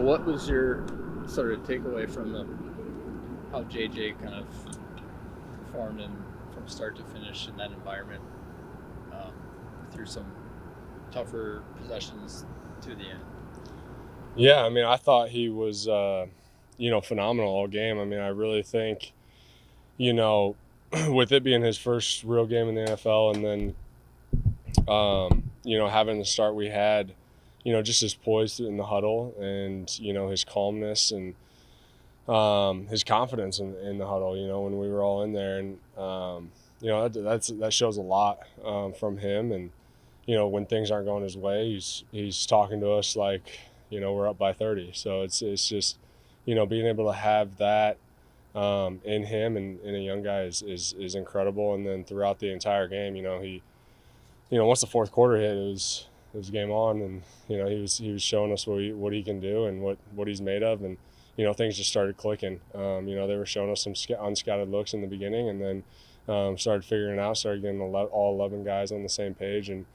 what was your sort of takeaway from how JJ kind of performed from start to finish in that environment through some tougher possessions to the end? Yeah, I mean, I thought he was, phenomenal all game. I mean, I really think, with it being his first real game in the NFL and then, having the start we had, just his poise in the huddle and, his calmness and his confidence in the huddle, when we were all in there. And, that shows a lot from him. And, when things aren't going his way, he's talking to us like, we're up by 30. So it's just, being able to have that in him and in a young guy is incredible. And then throughout the entire game, he, once the fourth quarter hit, it was game on, and he was showing us what he can do and what he's made of, and things just started clicking. They were showing us some unscouted looks in the beginning, and then started figuring it out, started getting all 11 guys on the same page, and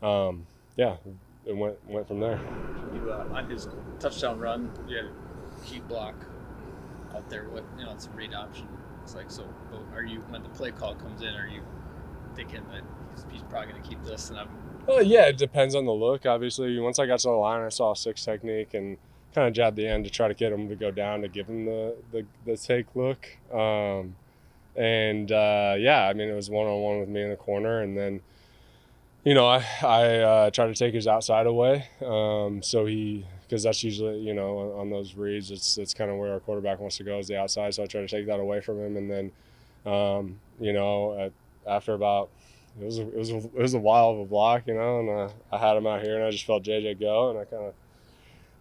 it went from there. On his touchdown run, you had a key block out there. It's a read option. It's like, so are you, when the play call comes in, are you thinking that he's probably going to keep this? And yeah, it depends on the look. Obviously, once I got to the line, I saw a 6 technique and kind of jabbed the end to try to get him to go down to give him the take look. I mean, it was one-on-one with me in the corner, and then I tried to take his outside away. Because that's usually, on those reads, it's kind of where our quarterback wants to go, is the outside. So I tried to take that away from him, and then, after about, it was a while of a block, and I had him out here, and I just felt JJ go, and I kind of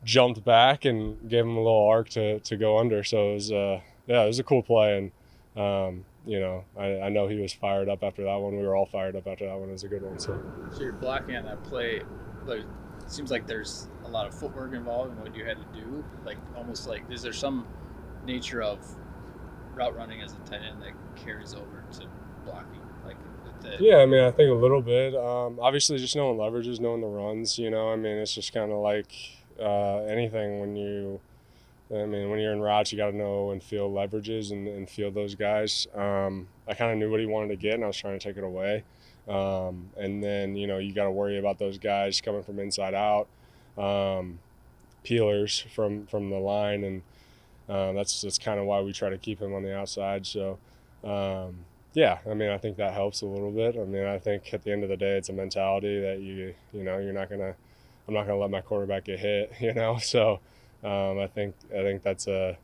jumped back and gave him a little arc to go under. So it was a cool play, and I know he was fired up after that one. We were all fired up after that one. It was a good one. So you're blocking on that play, but it seems like there's a lot of footwork involved in what you had to do. Like, almost like, is there some nature of route running as a tight end that carries over to blocking? Yeah, I mean, I think a little bit. Obviously, just knowing leverages, knowing the runs. I mean, it's just kind of like anything when you're in routes, you got to know and feel leverages and feel those guys. I kind of knew what he wanted to get, and I was trying to take it away. And then, you got to worry about those guys coming from inside out, peelers from the line, and that's kind of why we try to keep him on the outside. So, yeah, I mean, I think that helps a little bit. I mean, I think at the end of the day, it's a mentality that I'm not gonna let my quarterback get hit, So I think that's a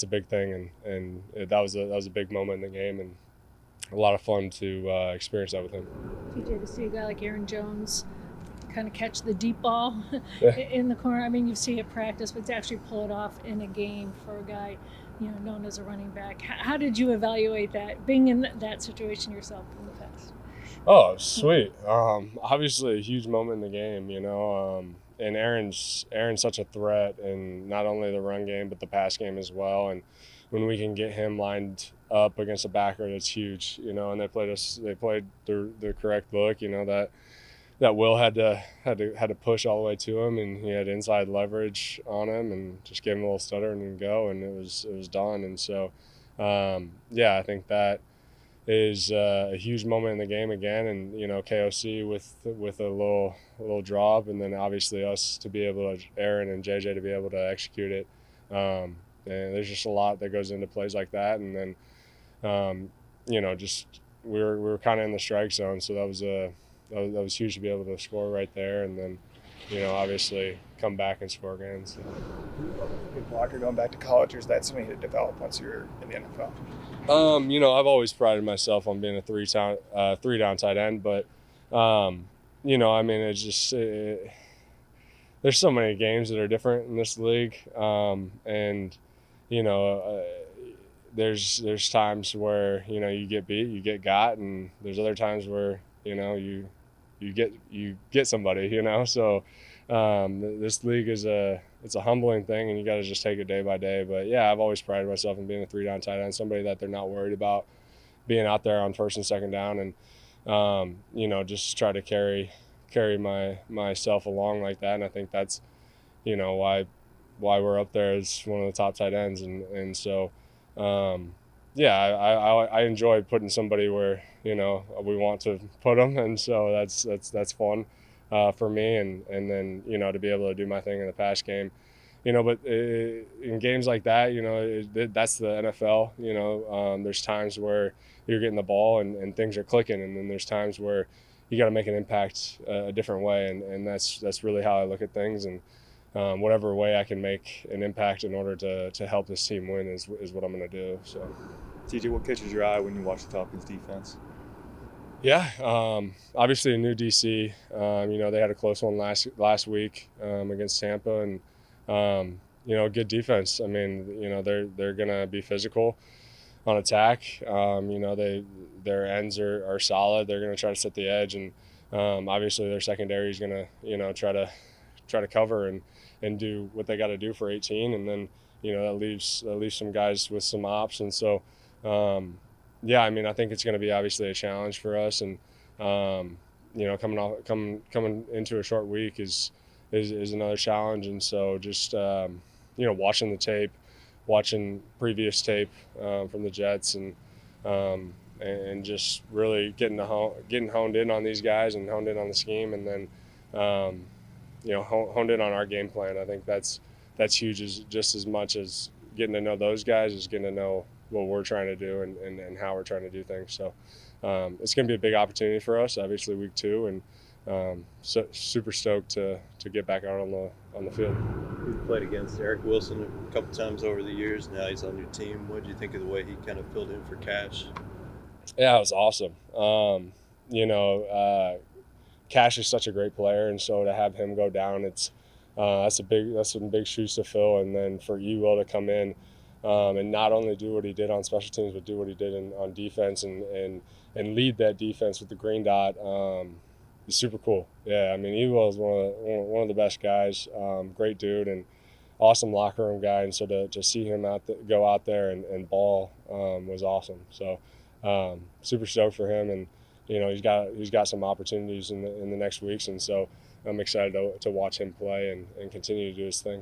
big thing, and that was a big moment in the game, and a lot of fun to experience that with him. TJ, to see a guy like Aaron Jones kind of catch the deep ball in the corner. I mean, you see it practice, but to actually pull it off in a game for a guy, known as a running back. How did you evaluate that, being in that situation yourself in the past? Oh, sweet. Obviously a huge moment in the game, and Aaron's such a threat, and not only the run game, but the pass game as well. And when we can get him lined up against a backer, that's huge, and they played the correct look, that Will had to push all the way to him, and he had inside leverage on him, and just gave him a little stutter and go, and it was done. And so, I think that is a huge moment in the game again, and KOC with a little drop, and then obviously us to be able to, Aaron and JJ, to be able to execute it. And there's just a lot that goes into plays like that, and then just we were kind of in the strike zone, so that was huge to be able to score right there, and then obviously come back and score again. So. Good blocker going back to college, or is that something to develop once you're in the NFL? I've always prided myself on being a three down tight end, but I mean, it's just there's so many games that are different in this league, and there's times where you get beat, you get got, and there's other times where you get somebody, So this league it's a humbling thing, and you got to just take it day by day. But yeah, I've always prided myself in being a 3-down tight end, somebody that they're not worried about being out there on first and second down, and just try to carry myself along like that. And I think that's why why we're up there as one of the top tight ends, and so yeah, I enjoy putting somebody where we want to put them, and so that's fun for me, and then to be able to do my thing in the pass game. But in games like that, that's the NFL. There's times where you're getting the ball and things are clicking, and then there's times where you got to make an impact a different way, and that's really how I look at things. And whatever way I can make an impact in order to help this team win is what I'm going to do. So, TJ, what catches your eye when you watch the Falcons defense? Yeah, obviously a new DC. They had a close one last week against Tampa, and good defense. I mean, they're gonna be physical on attack. Their ends are solid. They're gonna try to set the edge, and obviously their secondary is gonna try to cover and do what they got to do for 18, and then that leaves some guys with some ops, and so. Yeah, I mean, I think it's going to be obviously a challenge for us, and coming into a short week is another challenge, and so just watching the tape, watching previous tape from the Jets, and just really getting honed in on these guys and honed in on the scheme, and then honed in on our game plan. I think that's huge, just as much as getting to know those guys is getting to know what we're trying to do and how we're trying to do things. So it's going to be a big opportunity for us, obviously week 2, and super stoked to get back out on the field. You've played against Eric Wilson a couple times over the years. Now he's on your team. What do you think of the way he kind of filled in for Cash? Yeah, it was awesome. Cash is such a great player, and so to have him go down, that's some big shoes to fill. And then for Ewell to come in and not only do what he did on special teams, but do what he did on defense and lead that defense with the green dot. It's super cool. Yeah, I mean, Ewell is one of the best guys. Great dude and awesome locker room guy. And so to see him go out there and ball was awesome. So super stoked for him, and he's got some opportunities in the next weeks, and so I'm excited to watch him play and continue to do his thing.